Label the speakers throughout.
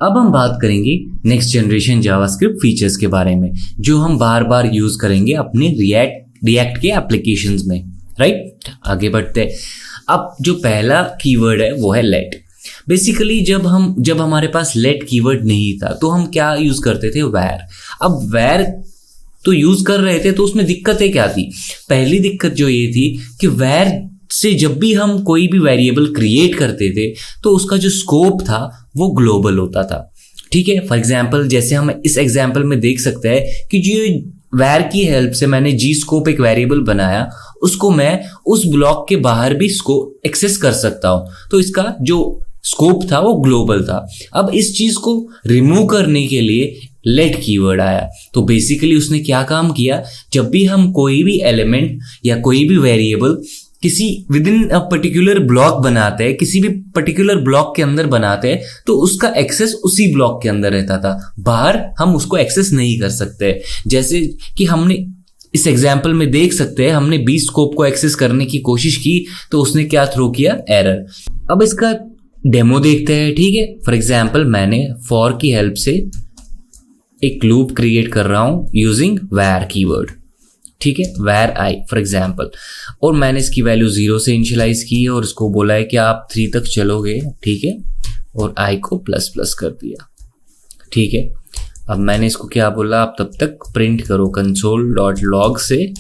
Speaker 1: अब हम बात करेंगे नेक्स्ट जनरेशन जावास्क्रिप्ट फीचर्स के बारे में, जो हम बार बार यूज करेंगे अपने रिएक्ट के एप्लीकेशंस में, राइट। आगे बढ़ते हैं। अब जो पहला कीवर्ड है वो है लेट। बेसिकली जब हमारे पास लेट कीवर्ड नहीं था तो हम क्या यूज करते थे, वैर। अब वैर तो यूज कर रहे थे तो उसमें दिक्कतें क्या थी। पहली दिक्कत जो ये थी कि वैर से जब भी हम कोई भी वेरिएबल क्रिएट करते थे तो उसका जो स्कोप था वो ग्लोबल होता था, ठीक है। फॉर एग्जांपल जैसे हम इस एग्जांपल में देख सकते हैं कि जो वैर की हेल्प से मैंने जी स्कोप एक वेरिएबल बनाया, उसको मैं उस ब्लॉक के बाहर भी इसको एक्सेस कर सकता हूं, तो इसका जो स्कोप था वो ग्लोबल था। अब इस चीज को रिमूव करने के लिए लेट कीवर्ड आया। तो बेसिकली उसने क्या काम किया, जब भी हम कोई भी एलिमेंट या कोई भी वेरिएबल किसी with in a particular block बनाते हैं, किसी भी पर्टिकुलर ब्लॉक के अंदर बनाते हैं, तो उसका एक्सेस उसी ब्लॉक के अंदर रहता था, बाहर हम उसको एक्सेस नहीं कर सकते। जैसे कि हमने इस एग्जाम्पल में देख सकते हैं, हमने बी स्कोप को एक्सेस करने की कोशिश की तो उसने क्या थ्रो किया, एरर। अब इसका डेमो देखते हैं, ठीक है। फॉर एग्जाम्पल मैंने फॉर की हेल्प से एक लूप क्रिएट कर रहा हूं यूजिंग वैर कीवर्ड, ठीक है, वैर आई फॉर एग्जाम्पल, और मैंने इसकी वैल्यू 0 से इनिशियलाइज की है और इसको बोला है कि आप 3 तक चलोगे, ठीक है, और आई को प्लस प्लस कर दिया, ठीक है। अब मैंने इसको क्या बोला, आप तब तक प्रिंट करो console.log से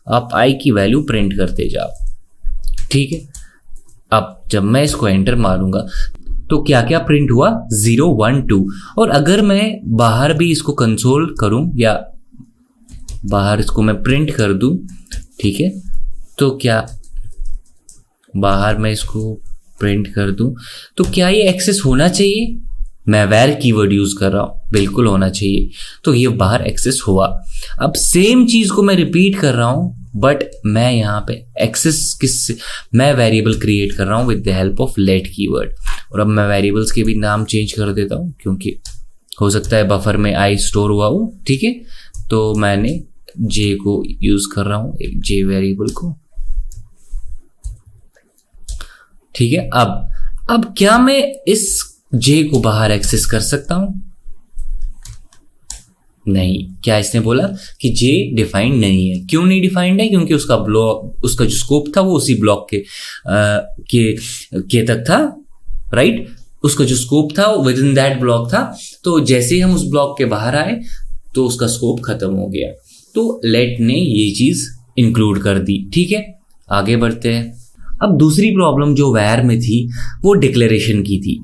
Speaker 1: आप आई की वैल्यू प्रिंट करते जाओ, ठीक है। अब जब मैं इसको एंटर मारूंगा तो क्या क्या प्रिंट हुआ, 0 1 2। और अगर मैं बाहर भी इसको कंसोल करूं या बाहर इसको मैं प्रिंट कर दूं, ठीक है, तो क्या बाहर मैं इसको प्रिंट कर दूं तो क्या ये एक्सेस होना चाहिए। मैं वैर कीवर्ड यूज कर रहा हूं, बिल्कुल होना चाहिए, तो ये बाहर एक्सेस हुआ। अब सेम चीज को मैं रिपीट कर रहा हूं, बट मैं यहाँ पे एक्सेस किससे, मैं वेरिएबल क्रिएट कर रहा हूँ with the help of let keyword. और अब मैं वेरिएबल्स के भी नाम चेंज कर देता हूँ क्योंकि हो सकता है बफर में आई स्टोर हुआ हो, ठीक है। तो मैंने जे को यूज कर रहा हूँ, एक जे वेरिएबल को, ठीक है। अब क्या मैं इस जे को बाहर एक्सेस कर सकता हूं, नहीं। क्या इसने बोला कि जे डिफाइंड नहीं है। क्यों नहीं डिफाइंड है, क्योंकि उसका ब्लॉक, उसका जो स्कोप था वो उसी ब्लॉक के तक था, राइट। उसका जो स्कोप था विद इन दैट ब्लॉक था, तो जैसे ही हम उस ब्लॉक के बाहर आए तो उसका स्कोप खत्म हो गया। तो लेट ने ये चीज इंक्लूड कर दी, ठीक है। आगे बढ़ते हैं। अब दूसरी प्रॉब्लम जो वैर में थी वो डिक्लेरेशन की थी।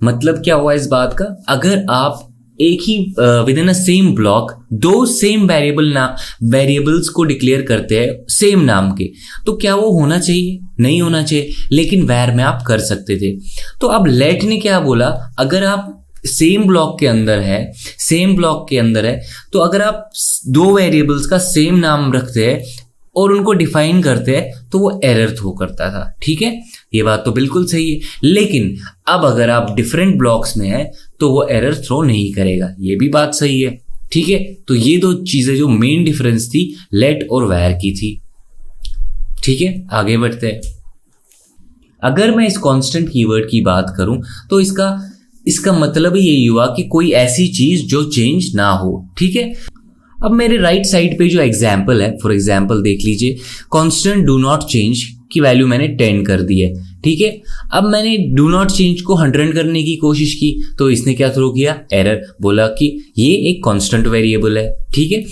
Speaker 1: मतलब क्या हुआ इस बात का, अगर आप एक ही within a same block दो सेम वेरिएबल्स को डिक्लेयर करते हैं सेम नाम के, तो क्या वो होना चाहिए, नहीं होना चाहिए, लेकिन वैर में आप कर सकते थे। तो अब लेट ने क्या बोला, अगर आप सेम ब्लॉक के अंदर है तो अगर आप दो वेरिएबल्स का सेम नाम रखते हैं और उनको डिफाइन करते हैं तो वो एरर थ्रो करता था, ठीक है। ये बात तो बिल्कुल सही है, लेकिन अब अगर आप डिफरेंट ब्लॉक्स में हैं तो वो एरर थ्रो नहीं करेगा, ये भी बात सही है, ठीक है। तो ये दो चीजें जो मेन डिफरेंस थी लेट और वैर की थी, ठीक है। आगे बढ़ते हैं। अगर मैं इस कांस्टेंट कीवर्ड की बात करूं तो इसका मतलब ही यही हुआ कि कोई ऐसी चीज जो चेंज ना हो, ठीक है। अब मेरे राइट साइड पे जो एग्जाम्पल है, फॉर एग्जाम्पल देख लीजिए, कांस्टेंट डू नॉट चेंज की वैल्यू मैंने 10 कर दी है, ठीक है। अब मैंने डू नॉट चेंज को 100 करने की कोशिश की तो इसने क्या थ्रो किया, एरर, बोला कि ये एक कांस्टेंट वेरिएबल है, ठीक है।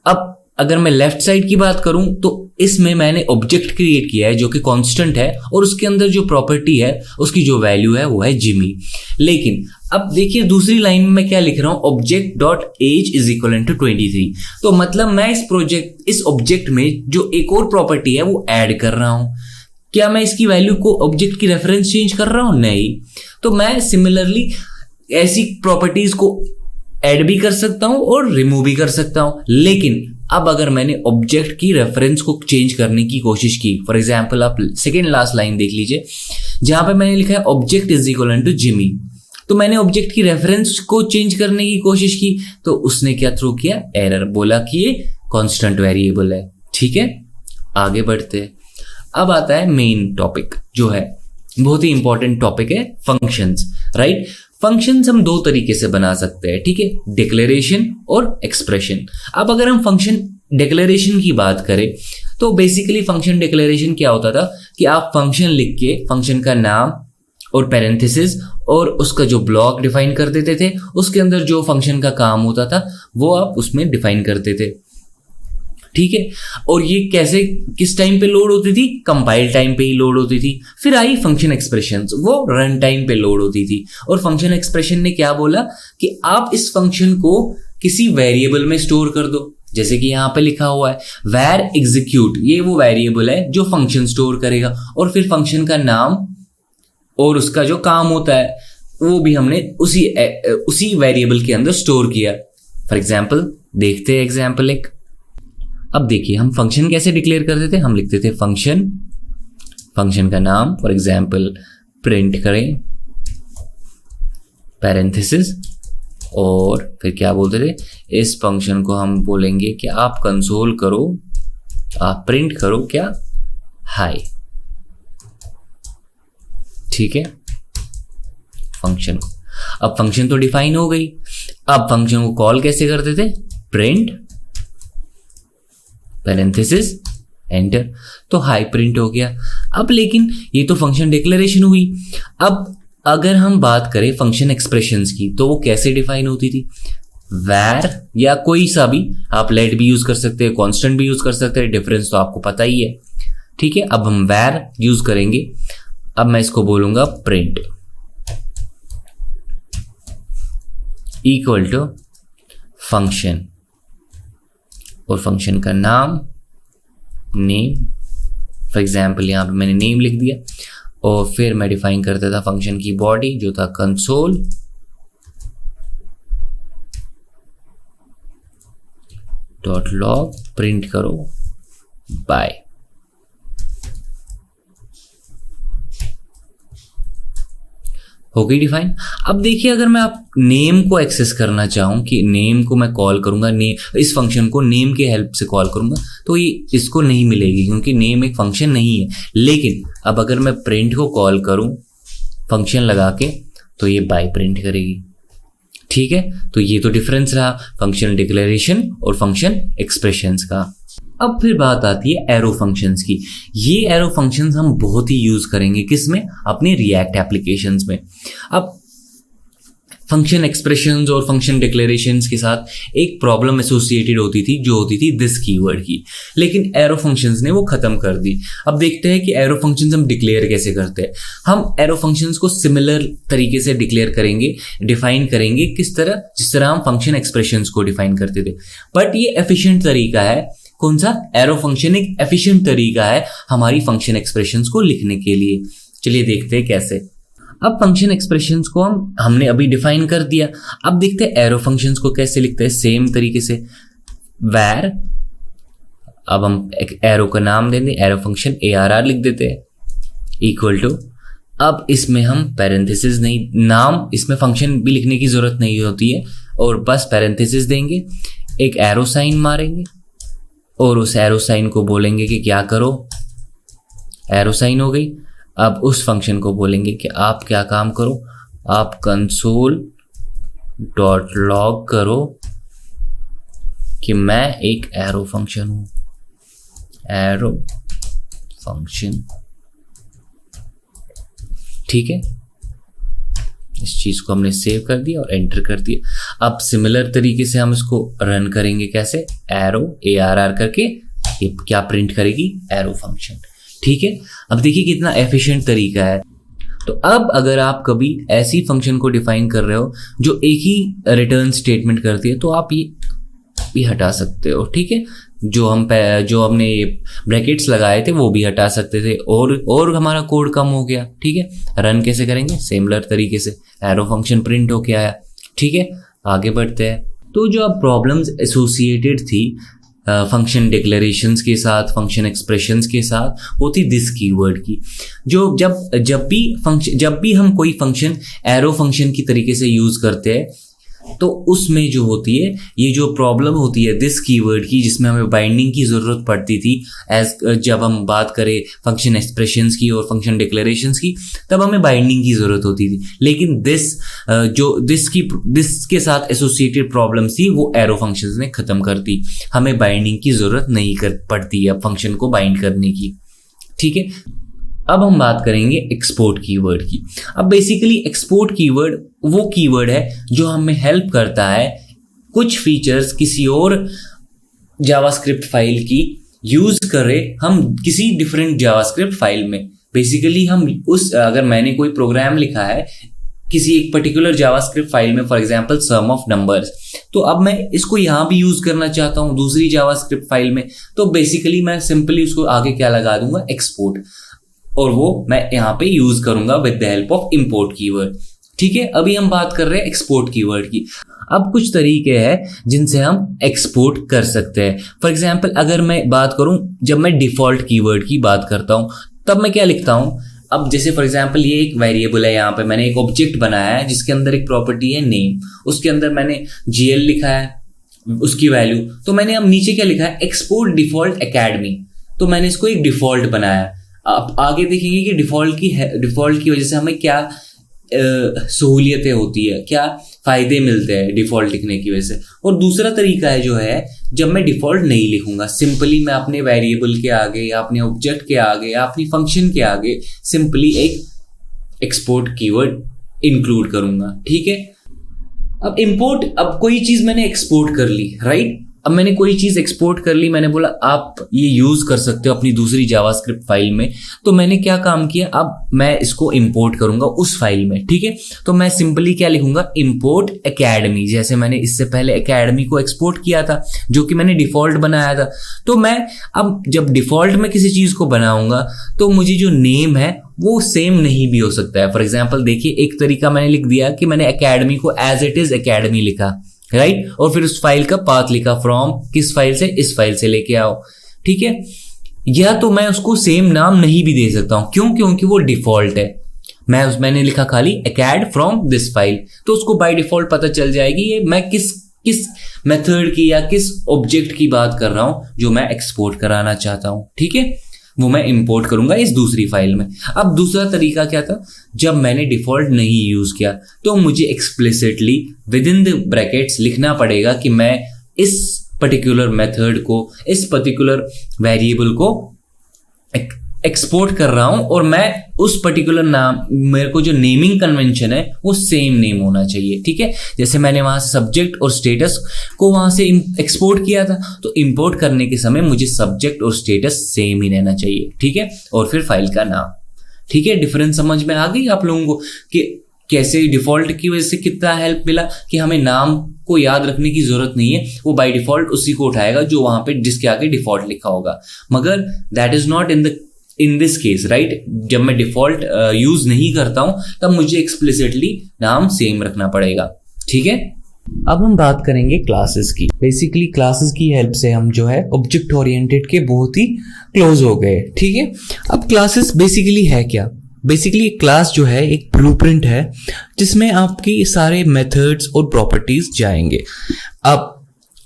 Speaker 1: अब अगर मैं लेफ्ट साइड की बात करूं तो इसमें मैंने ऑब्जेक्ट क्रिएट किया है जो कि कांस्टेंट है और उसके अंदर जो प्रॉपर्टी है उसकी जो वैल्यू है वो है जिमी। लेकिन अब देखिए दूसरी लाइन में मैं क्या लिख रहा हूं, object dot age is equal to 23। तो मतलब मैं इस ऑब्जेक्ट में जो एक और प्रॉपर्टी है वो ऐड कर रहा हूं। क्या मैं इसकी वैल्यू को ऑब्जेक्ट की रेफरेंस चेंज कर रहा हूं, नहीं। तो मैं सिमिलरली ऐसी प्रॉपर्टीज को ऐड भी कर सकता हूं और रिमूव भी कर सकता हूं। लेकिन अब अगर मैंने ऑब्जेक्ट की रेफरेंस को चेंज करने की कोशिश की, फॉर एग्जांपल आप सेकेंड लास्ट लाइन देख लीजिए जहां पे मैंने लिखा है object is equal to Jimmy, तो मैंने ऑब्जेक्ट की रेफरेंस को चेंज करने की कोशिश की तो उसने क्या थ्रो किया, एरर, बोला कि ये कांस्टेंट वेरिएबल है, ठीक है। आगे बढ़ते हैं। अब आता है मेन टॉपिक जो है बहुत ही इंपॉर्टेंट टॉपिक है, फंक्शंस, राइट। फंक्शंस हम दो तरीके से बना सकते हैं, ठीक है, डिक्लेरेशन और एक्सप्रेशन। अब अगर हम फंक्शन डिक्लेरेशन की बात करें तो बेसिकली फंक्शन डिक्लेरेशन क्या होता था कि आप फंक्शन लिख के फंक्शन का नाम और पैरेंथेसिस और उसका जो ब्लॉक डिफाइन कर देते थे, उसके अंदर जो फंक्शन का काम होता था वो आप उसमें डिफाइन करते थे, ठीक है। और ये कैसे किस टाइम पे लोड होती थी? कंपाइल टाइम पे ही लोड होती थी। फिर आई फंक्शन एक्सप्रेशंस, वो रन टाइम पे लोड होती थी। और फंक्शन एक्सप्रेशन ने क्या बोला कि आप इस फंक्शन को किसी वेरिएबल में स्टोर कर दो, जैसे कि यहाँ पे लिखा हुआ है वैर एग्जीक्यूट, ये वो वेरिएबल है जो फंक्शन स्टोर करेगा। और फिर फंक्शन का नाम और उसका जो काम होता है वो भी हमने उसी वेरिएबल के अंदर स्टोर किया। फॉर एग्जाम्पल देखते हैं एग्जाम्पल एक। अब देखिए हम फंक्शन कैसे डिक्लेयर करते थे, हम लिखते थे फंक्शन का नाम, फॉर एग्जाम्पल प्रिंट करें पैरेंथेसिस, और फिर क्या बोलते थे, इस फंक्शन को हम बोलेंगे कि आप कंसोल करो, आप प्रिंट करो क्या, हाई, ठीक है, फंक्शन को। अब फंक्शन तो डिफाइन हो गई, अब फंक्शन को कॉल कैसे करते थे, प्रिंट पैरेंथेसिस एंटर, तो हाई प्रिंट हो गया। अब लेकिन ये तो फंक्शन डिक्लेरेशन हुई। अब अगर हम बात करें फंक्शन एक्सप्रेशंस की तो वो कैसे डिफाइन होती थी, वैर या कोई सा भी, आप लेट भी यूज कर सकते हैं, कांस्टेंट भी यूज कर सकते हैं, डिफरेंस तो आपको पता ही है, ठीक है। अब हम वैर यूज करेंगे, अब मैं इसको बोलूंगा प्रिंट इक्वल टू फंक्शन, और फंक्शन का नाम नेम, फॉर एग्जाम्पल यहाँ पे मैंने नेम लिख दिया, और फिर मैं डिफाइन करता था फंक्शन की बॉडी जो था कंसोल डॉट लॉग, प्रिंट करो बाय। हो गई डिफाइन। अब देखिए अगर मैं आप नेम को एक्सेस करना चाहूँ कि नेम को मैं कॉल करूँगा, इस फंक्शन को नेम के हेल्प से कॉल करूँगा, तो ये इसको नहीं मिलेगी क्योंकि नेम एक फंक्शन नहीं है। लेकिन अब अगर मैं प्रिंट को कॉल करूँ फंक्शन लगा के तो ये बाय प्रिंट करेगी, ठीक है। तो ये तो डिफरेंस रहा फंक्शन डिक्लेरेशन और फंक्शन एक्सप्रेशंस का। अब फिर बात आती है एरो फंक्शंस की। ये एरो फंक्शंस हम बहुत ही यूज करेंगे किसमें, अपने रिएक्ट एप्लीकेशंस में। अब फंक्शन एक्सप्रेशंस और फंक्शन डिक्लेरेशंस के साथ एक प्रॉब्लम एसोसिएटेड होती थी जो होती थी दिस कीवर्ड की, लेकिन एरो फंक्शंस ने वो खत्म कर दी। अब देखते हैं कि एरो फंक्शंस हम डिक्लेयर कैसे करते हैं। हम एरो फंक्शंस को सिमिलर तरीके से डिक्लेयर करेंगे, डिफाइन करेंगे किस तरह, जिस तरह हम फंक्शन एक्सप्रेशंस को डिफाइन करते थे। बट ये एफिशिएंट तरीका है, कौन सा, एरो फंक्शन एक एफिशिएंट तरीका है हमारी फंक्शन एक्सप्रेशंस को लिखने के लिए। चलिए देखते हैं कैसे। अब फंक्शन एक्सप्रेशंस को हमने अभी डिफाइन कर दिया। अब देखते हैं एरो फंक्शंस को कैसे लिखते हैं, सेम तरीके से वैर, अब हम एक एरो का नाम देंगे, एरो फंक्शन ARR लिख देते हैं इक्वल टू, अब इसमें हम पैरेंथेसिस नहीं, नाम इसमें फंक्शन भी लिखने की जरूरत नहीं होती है, और बस पैरेंथेसिस देंगे, एक एरो साइन मारेंगे और उस एरो साइन को बोलेंगे कि क्या करो, एरो साइन हो गई। अब उस फंक्शन को बोलेंगे कि आप क्या काम करो, आप कंसोल डॉट लॉग करो कि मैं एक एरो फंक्शन हूं, एरो फंक्शन, ठीक है। इस चीज को हमने सेव कर दिया और एंटर कर दिया। अब सिमिलर तरीके से हम इसको रन करेंगे, कैसे, एरो ARR करके ये क्या प्रिंट करेगी, एरो फंक्शन, ठीक है। अब देखिए कितना एफिशिएंट तरीका है। तो अब अगर आप कभी ऐसी फंक्शन को डिफाइन कर रहे हो जो एक ही रिटर्न स्टेटमेंट करती है तो आप ये भी हटा सकते हो, ठीक है। जो हमने ब्रैकेट्स लगाए थे वो भी हटा सकते थे, और हमारा कोड कम हो गया, ठीक है। रन कैसे करेंगे, सिमिलर तरीके से एरो फंक्शन प्रिंट होके आया, ठीक है। आगे बढ़ते हैं। तो जो अब प्रॉब्लम्स एसोसिएटेड थी फंक्शन डिक्लेरेशंस के साथ, फंक्शन एक्सप्रेशंस के साथ, वो थी दिस कीवर्ड की। जो जब भी हम कोई फंक्शन एरो फंक्शन की तरीके से यूज करते हैं तो उसमें जो होती है, ये जो प्रॉब्लम होती है दिस कीवर्ड की, जिसमें हमें बाइंडिंग की ज़रूरत पड़ती थी जब हम बात करें फंक्शन एक्सप्रेशंस की और फंक्शन डिक्लेरेशंस की, तब हमें बाइंडिंग की ज़रूरत होती थी। लेकिन दिस के साथ एसोसिएटेड प्रॉब्लम्स थी वो एरो फंक्शंस ने ख़त्म कर दी। हमें बाइंडिंग की ज़रूरत नहीं पड़ती है अब फंक्शन को बाइंड करने की। ठीक है, अब हम बात करेंगे एक्सपोर्ट कीवर्ड की। अब बेसिकली एक्सपोर्ट कीवर्ड वो कीवर्ड है जो हमें हेल्प करता है कुछ फीचर्स किसी और जावास्क्रिप्ट फाइल की यूज करें हम किसी डिफरेंट जावास्क्रिप्ट फाइल में। बेसिकली हम अगर मैंने कोई प्रोग्राम लिखा है किसी एक पर्टिकुलर जावास्क्रिप्ट फाइल में, for example sum of numbers, तो अब मैं इसको यहाँ भी यूज करना चाहता हूँ दूसरी जावास्क्रिप्ट फाइल में, तो बेसिकली मैं सिंपली उसको आगे क्या लगा दूंगा, एक्सपोर्ट, और वो मैं यहाँ पे यूज करूंगा with the help of import keyword. ठीक है, अभी हम बात कर रहे हैं एक्सपोर्ट कीवर्ड की। अब कुछ तरीके हैं जिनसे हम एक्सपोर्ट कर सकते हैं। फॉर एग्जांपल अगर मैं बात करूं, जब मैं डिफॉल्ट कीवर्ड की बात करता हूं तब मैं क्या लिखता हूं। अब जैसे फॉर एग्जांपल ये एक वेरिएबल है, यहाँ पे मैंने एक ऑब्जेक्ट बनाया है जिसके अंदर एक प्रॉपर्टी है नेम, उसके अंदर मैंने GL लिखा है उसकी वैल्यू, तो मैंने अब नीचे क्या लिखा है, एक्सपोर्ट डिफॉल्ट एकेडमी, तो मैंने इसको एक डिफॉल्ट बनाया। आप आगे देखेंगे कि डिफॉल्ट की वजह से हमें क्या सहूलियतें होती है, क्या फायदे मिलते हैं डिफॉल्ट लिखने की वजह से। और दूसरा तरीका है जो है, जब मैं डिफॉल्ट नहीं लिखूंगा, सिंपली मैं अपने वेरिएबल के आगे या अपने ऑब्जेक्ट के आगे या अपनी फंक्शन के आगे सिंपली एक एक्सपोर्ट कीवर्ड इंक्लूड करूंगा। ठीक है, अब कोई चीज मैंने एक्सपोर्ट कर ली, राइट, अब मैंने कोई चीज एक्सपोर्ट कर ली, मैंने बोला आप ये यूज कर सकते हो अपनी दूसरी जावास्क्रिप्ट फाइल में, तो मैंने क्या काम किया, अब मैं इसको इंपोर्ट करूंगा उस फाइल में। ठीक है, तो मैं सिंपली क्या लिखूंगा, इंपोर्ट एकेडमी, जैसे मैंने इससे पहले एकेडमी को एक्सपोर्ट किया था जो कि मैंने डिफॉल्ट बनाया था। तो मैं अब जब डिफॉल्ट में किसी चीज को बनाऊंगा तो मुझे जो नेम है वो सेम नहीं भी हो सकता है। फॉर एग्जाम्पल देखिए, एक तरीका मैंने लिख दिया कि मैंने एकेडमी को एज इट इज एकेडमी लिखा, राइट, और फिर उस फाइल का पाथ लिखा, फ्रॉम किस फाइल से, इस फाइल से लेके आओ। ठीक है, या तो मैं उसको सेम नाम नहीं भी दे सकता हूं, क्यों, क्योंकि वो डिफॉल्ट है। मैंने लिखा खाली एकेड फ्रॉम दिस फाइल, तो उसको बाय डिफॉल्ट पता चल जाएगी ये मैं किस मेथड की या किस ऑब्जेक्ट की बात कर रहा हूं जो मैं एक्सपोर्ट कराना चाहता हूं। ठीक है, वो मैं इंपोर्ट करूंगा इस दूसरी फाइल में। अब दूसरा तरीका क्या था, जब मैंने डिफॉल्ट नहीं यूज किया तो मुझे explicitly with in the brackets लिखना पड़ेगा कि मैं इस पर्टिकुलर मेथड को, इस पर्टिकुलर वेरिएबल को एक्सपोर्ट कर रहा हूं और मैं उस पर्टिकुलर नाम, मेरे को जो नेमिंग कन्वेंशन है वो सेम नेम होना चाहिए। ठीक है, जैसे मैंने वहां से सब्जेक्ट और स्टेटस को वहां से एक्सपोर्ट किया था, तो इंपोर्ट करने के समय मुझे सब्जेक्ट और स्टेटस सेम ही रहना चाहिए। ठीक है, और फिर फाइल का नाम। ठीक है, डिफरेंस समझ में आ गई आप लोगों को कि कैसे डिफॉल्ट की वजह से कितना हेल्प मिला कि हमें नाम को याद रखने की जरूरत नहीं है, वो बाय डिफॉल्ट उसी को उठाएगा जो वहां पे जिसके आगे डिफॉल्ट लिखा होगा। मगर that is not in this case, right, जब मैं डिफॉल्ट यूज नहीं करता हूं तब मुझे एक्सप्लिसिटली नाम सेम रखना पड़ेगा। ठीक है, अब हम बात करेंगे क्लासेस की। बेसिकली क्लासेस की हेल्प से हम जो है ऑब्जेक्ट ओरिएंटेड के बहुत ही क्लोज हो गए। ठीक है, अब क्लासेस बेसिकली है क्या, बेसिकली क्लास जो है एक ब्लूप्रिंट है जिसमें आपकी सारे मेथड्स और प्रॉपर्टीज जाएंगे। अब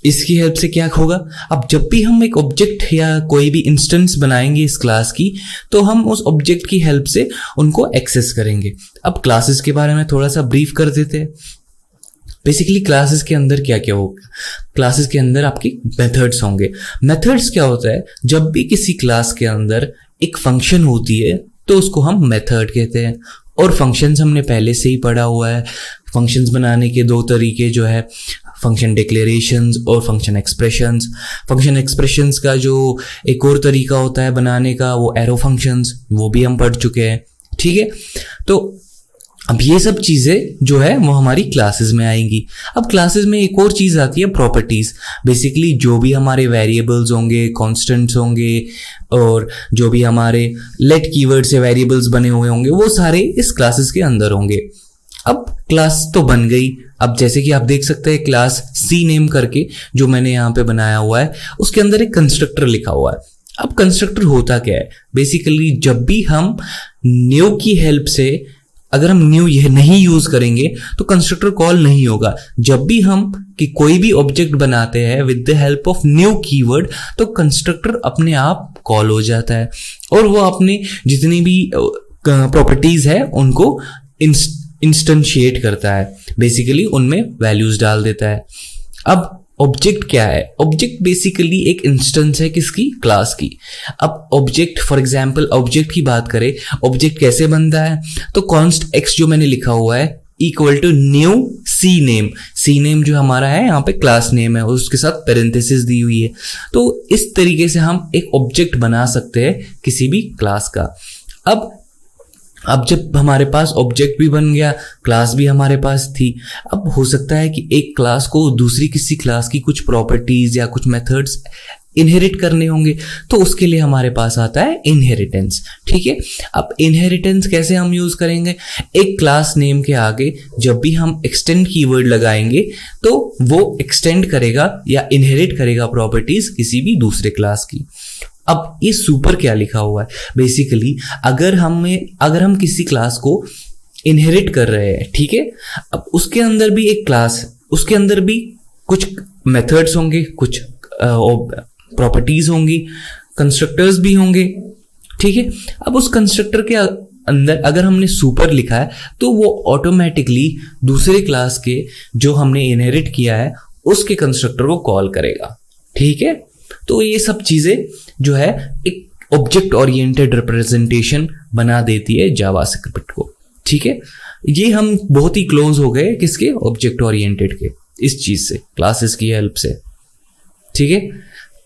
Speaker 1: इसकी हेल्प से क्या होगा, अब जब भी हम एक ऑब्जेक्ट या कोई भी इंस्टेंस बनाएंगे इस क्लास की, तो हम उस ऑब्जेक्ट की हेल्प से उनको एक्सेस करेंगे। अब क्लासेस के बारे में थोड़ा सा ब्रीफ कर देते हैं। बेसिकली क्लासेस के अंदर क्या क्या होगा, क्लासेस के अंदर आपकी मेथड्स होंगे। मेथड्स क्या होता है, जब भी किसी क्लास के अंदर एक फंक्शन होती है तो उसको हम मेथड कहते हैं। और फंक्शंस हमने पहले से ही पढ़ा हुआ है, फंक्शंस बनाने के दो तरीके जो है, फंक्शन डिक्लेरेशंस और फंक्शन एक्सप्रेशंस। फंक्शन एक्सप्रेशंस का जो एक और तरीका होता है बनाने का, वो एरो फंक्शंस, वो भी हम पढ़ चुके हैं। ठीक है, तो अब ये सब चीजें जो है वो हमारी क्लासेस में आएंगी। अब क्लासेस में एक और चीज आती है प्रॉपर्टीज। बेसिकली जो भी हमारे वेरिएबल्स होंगे, कांस्टेंट्स होंगे और जो भी हमारे लेट कीवर्ड से वेरिएबल्स बने हुए होंगे, वो सारे इस क्लासेस के अंदर होंगे। अब क्लास तो बन गई। अब जैसे कि आप देख सकते हैं क्लास सी नेम करके जो मैंने यहाँ पे बनाया हुआ है, उसके अंदर एक कंस्ट्रक्टर लिखा हुआ है। अब कंस्ट्रक्टर होता क्या है, बेसिकली जब भी हम न्यू की हेल्प से
Speaker 2: अगर हम न्यू यह नहीं यूज करेंगे तो कंस्ट्रक्टर कॉल नहीं होगा। जब भी हम कि कोई भी ऑब्जेक्ट बनाते हैं with the help of new keyword तो कंस्ट्रक्टर अपने आप कॉल हो जाता है और वो अपने जितनी भी प्रॉपर्टीज है उनको इंस्टेंशिएट करता है, बेसिकली उनमें वैल्यूज डाल देता है। अब ऑब्जेक्ट क्या है? ऑब्जेक्ट बेसिकली एक इंस्टेंस है किसकी? क्लास की। अब ऑब्जेक्ट फॉर एग्जांपल ऑब्जेक्ट की बात करें, ऑब्जेक्ट कैसे बनता है? तो कॉन्स्ट एक्स जो मैंने लिखा हुआ है equal to new C name. C name जो हमारा है यहाँ पे क्लास नेम है और उसके साथ पैरेंथेसिस दी हुई है। तो इस तरीके से हम एक ऑब्जेक्ट बना सकते हैं किसी भी क्लास का। अब जब हमारे पास ऑब्जेक्ट भी बन गया, क्लास भी हमारे पास थी, अब हो सकता है कि एक क्लास को दूसरी किसी क्लास की कुछ प्रॉपर्टीज या कुछ मेथड्स इनहेरिट करने होंगे, तो उसके लिए हमारे पास आता है इनहेरिटेंस। ठीक है, अब इनहेरिटेंस कैसे हम यूज करेंगे? एक क्लास नेम के आगे जब भी हम एक्सटेंड कीवर्ड लगाएंगे तो वो एक्सटेंड करेगा या इनहेरिट करेगा प्रॉपर्टीज किसी भी दूसरे क्लास की। अब ये सुपर क्या लिखा हुआ है? बेसिकली अगर हम किसी क्लास को इनहेरिट कर रहे हैं, ठीक है, अब उसके अंदर भी एक क्लास, उसके अंदर भी कुछ मेथड्स होंगे, कुछ प्रॉपर्टीज होंगी, कंस्ट्रक्टर्स भी होंगे, ठीक है। अब उस कंस्ट्रक्टर के अंदर अगर हमने सुपर लिखा है तो वो ऑटोमेटिकली दूसरे क्लास के जो हमने इनहेरिट किया है उसके कंस्ट्रक्टर को कॉल करेगा, ठीक है। तो ये सब चीजें जो है एक ऑब्जेक्ट ओरिएंटेड रिप्रेजेंटेशन बना देती है जावास्क्रिप्ट को, ठीक है। ये हम बहुत ही क्लोज हो गए किसके? ऑब्जेक्ट ओरिएंटेड के, इस चीज से, क्लासेस की हेल्प से, ठीक है।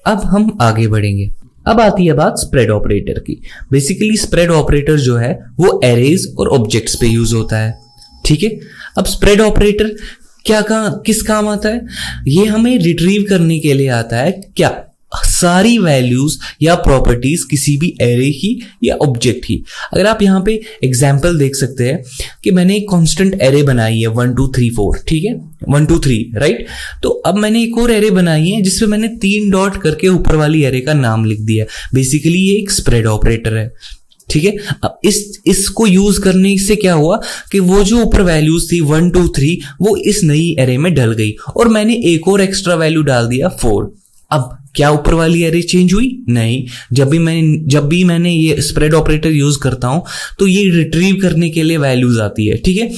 Speaker 2: अब हम आगे बढ़ेंगे। अब आती है बात स्प्रेड ऑपरेटर की। बेसिकली स्प्रेड ऑपरेटर जो है वो एरेज और ऑब्जेक्ट्स पे यूज होता है, ठीक है। अब स्प्रेड ऑपरेटर किस काम आता है? ये हमें रिट्रीव करने के लिए आता है क्या? सारी वैल्यूज या प्रॉपर्टीज किसी भी एरे की या ऑब्जेक्ट की। अगर आप यहाँ पे एग्जाम्पल देख सकते हैं कि मैंने एक कांस्टेंट एरे बनाई है 1 2 3 4, ठीक है, 1 2 3, राइट। तो अब मैंने एक और एरे बनाई है जिसमें मैंने 3 डॉट करके ऊपर वाली एरे का नाम लिख दिया। बेसिकली ये एक स्प्रेड ऑपरेटर है, ठीक है। अब इसको यूज करने से क्या हुआ कि वो जो ऊपर वैल्यूज थी 1 2 3 वो इस नई एरे में डल गई और मैंने एक और एक्स्ट्रा वैल्यू डाल दिया 4। अब क्या ऊपर वाली एरे चेंज हुई? नहीं। जब भी मैंने ये स्प्रेड ऑपरेटर यूज करता हूं तो ये रिट्रीव करने के लिए वैल्यूज आती है, ठीक है।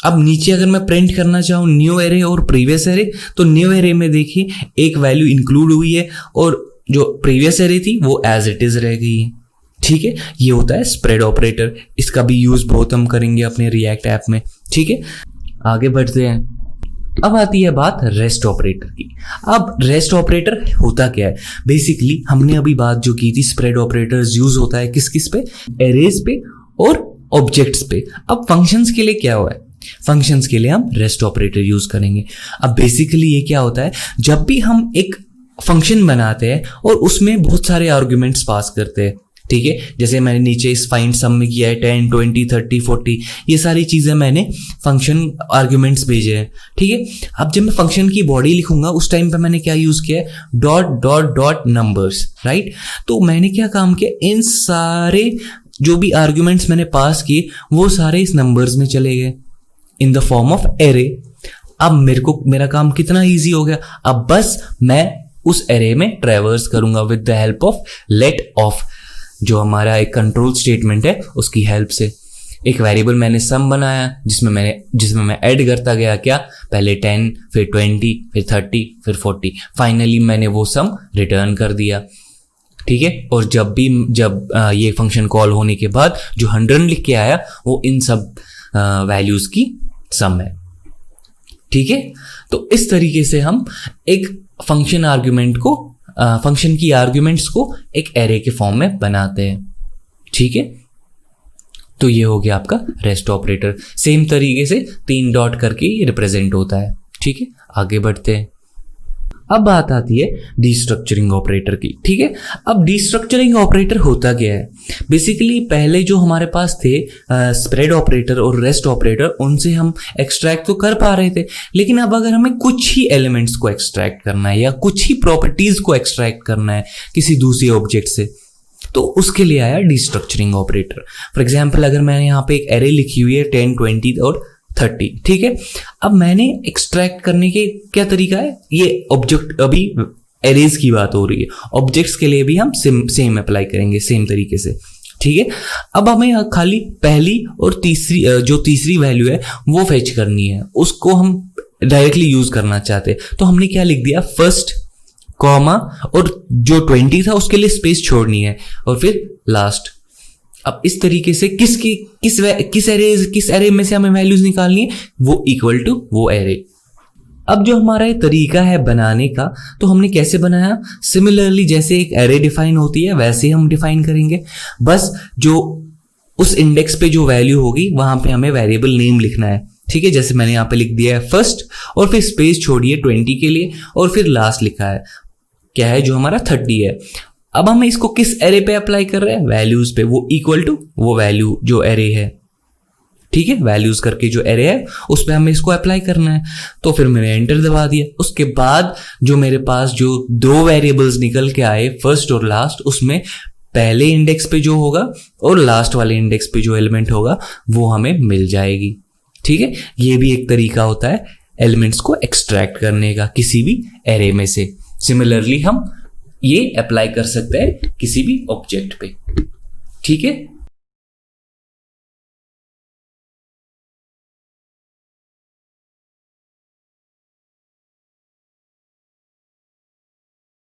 Speaker 2: अब नीचे अगर मैं प्रिंट करना चाहूँ न्यू एरे और प्रीवियस एरे, तो न्यू एरे में देखिए एक वैल्यू इंक्लूड हुई है और जो प्रीवियस एरे थी वो एज इट इज रह गई है, ठीक है। ये होता है स्प्रेड ऑपरेटर। इसका भी यूज बहुत हम करेंगे अपने रिएक्ट ऐप में, ठीक है। आगे बढ़ते हैं। अब आती है बात रेस्ट ऑपरेटर की। अब रेस्ट ऑपरेटर होता क्या है? बेसिकली हमने अभी बात जो की थी, स्प्रेड ऑपरेटर्स यूज होता है किस पे? एरेज पे और ऑब्जेक्ट्स पे। अब फंक्शंस के लिए क्या हुआ है? फंक्शंस के लिए हम रेस्ट ऑपरेटर यूज करेंगे। अब बेसिकली ये क्या होता है? जब भी हम एक फंक्शन बनाते हैं और उसमें बहुत सारे आर्ग्यूमेंट्स पास करते हैं, ठीक है, जैसे मैंने नीचे इस फाइंड सम में किया है 10 20 30 40, ये सारी चीजें मैंने फंक्शन आर्ग्यूमेंट्स भेजे हैं, ठीक है। अब जब मैं फंक्शन की बॉडी लिखूंगा उस टाइम पे मैंने क्या यूज किया है? Dot dot dot numbers, right. तो मैंने क्या काम किया? इन सारे जो भी आर्ग्यूमेंट्स मैंने पास किए वो सारे इस नंबर्स में चले गए in the form of array. अब मेरा काम कितना ईजी हो गया। अब बस मैं उस एरे में ट्रेवर्स करूंगा with the help of let of, जो हमारा एक कंट्रोल स्टेटमेंट है उसकी हेल्प से। एक वेरिएबल मैंने सम बनाया जिसमें मैं ऐड करता गया क्या? पहले 10, फिर 20, फिर 30, फिर 40, फाइनली मैंने वो सम रिटर्न कर दिया, ठीक है। और जब ये फंक्शन कॉल होने के बाद जो 100 लिख के आया वो इन सब वैल्यूज की सम है, ठीक है। तो इस तरीके से हम एक फंक्शन की आर्ग्यूमेंट्स को एक एरे के फॉर्म में बनाते हैं, ठीक है। तो ये हो गया आपका रेस्ट ऑपरेटर। सेम तरीके से 3 डॉट करके रिप्रेजेंट होता है, ठीक है। आगे बढ़ते हैं। अब बात आती है डिस्ट्रक्चरिंग ऑपरेटर की, ठीक है। अब डिस्ट्रक्चरिंग ऑपरेटर होता क्या है? बेसिकली पहले जो हमारे पास थे स्प्रेड ऑपरेटर और रेस्ट ऑपरेटर, उनसे हम एक्सट्रैक्ट तो कर पा रहे थे, लेकिन अब अगर हमें कुछ ही एलिमेंट्स को एक्सट्रैक्ट करना है या कुछ ही प्रॉपर्टीज को एक्सट्रैक्ट करना है किसी दूसरे ऑब्जेक्ट से, तो उसके लिए आया डिस्ट्रक्चरिंग ऑपरेटर। फॉर एग्जाम्पल अगर मैंने यहाँ पे एक एरे लिखी हुई है 10, 20 और 30, ठीक है। अब मैंने एक्सट्रैक्ट करने के क्या तरीका है, ये ऑब्जेक्ट, अभी एरेज की बात हो रही है, ऑब्जेक्ट्स के लिए भी हम सेम अप्लाई करेंगे सेम तरीके से, ठीक है। अब हमें खाली पहली और तीसरी जो तीसरी वैल्यू है वो फेच करनी है, उसको हम डायरेक्टली यूज करना चाहते हैं। तो हमने क्या लिख दिया, फर्स्ट कॉमा और जो 20 था उसके लिए स्पेस छोड़नी है और फिर लास्ट। अब इस तरीके से किस एरे में से हमें वैल्यूज निकालनी है, वो इक्वल टू वो एरे। अब जो हमारा ये तरीका है बनाने का, तो हमने कैसे बनाया, सिमिलरली जैसे एक एरे डिफाइन होती है वैसे हम डिफाइन करेंगे। बस जो उस इंडेक्स पे जो वैल्यू होगी वहां पे हमें वेरिएबल नेम लिखना है, ठीक है। जैसे मैंने यहाँ पे लिख दिया है फर्स्ट और फिर स्पेस छोड़िए 20 के लिए और फिर लास्ट लिखा है क्या है, जो हमारा 30 है। अब हम इसको किस एरे पे अप्लाई कर रहे हैं, वैल्यूज पे, वो इक्वल टू वो वैल्यू जो एरे है, ठीक है। वैल्यूज करके जो एरे है उस पे हमें इसको अप्लाई करना है। तो फिर मैंने एंटर दबा दिया। उसके बाद जो मेरे पास जो दो वेरिएबल्स निकल के आए फर्स्ट और लास्ट, उसमें पहले इंडेक्स पे जो होगा और लास्ट वाले इंडेक्स पे जो एलिमेंट होगा वो हमें मिल जाएगी, ठीक है। ये भी एक तरीका होता है एलिमेंट्स को एक्सट्रैक्ट करने का किसी भी एरे में से। सिमिलरली हम ये अप्लाई कर सकते हैं किसी भी ऑब्जेक्ट पे, ठीक है।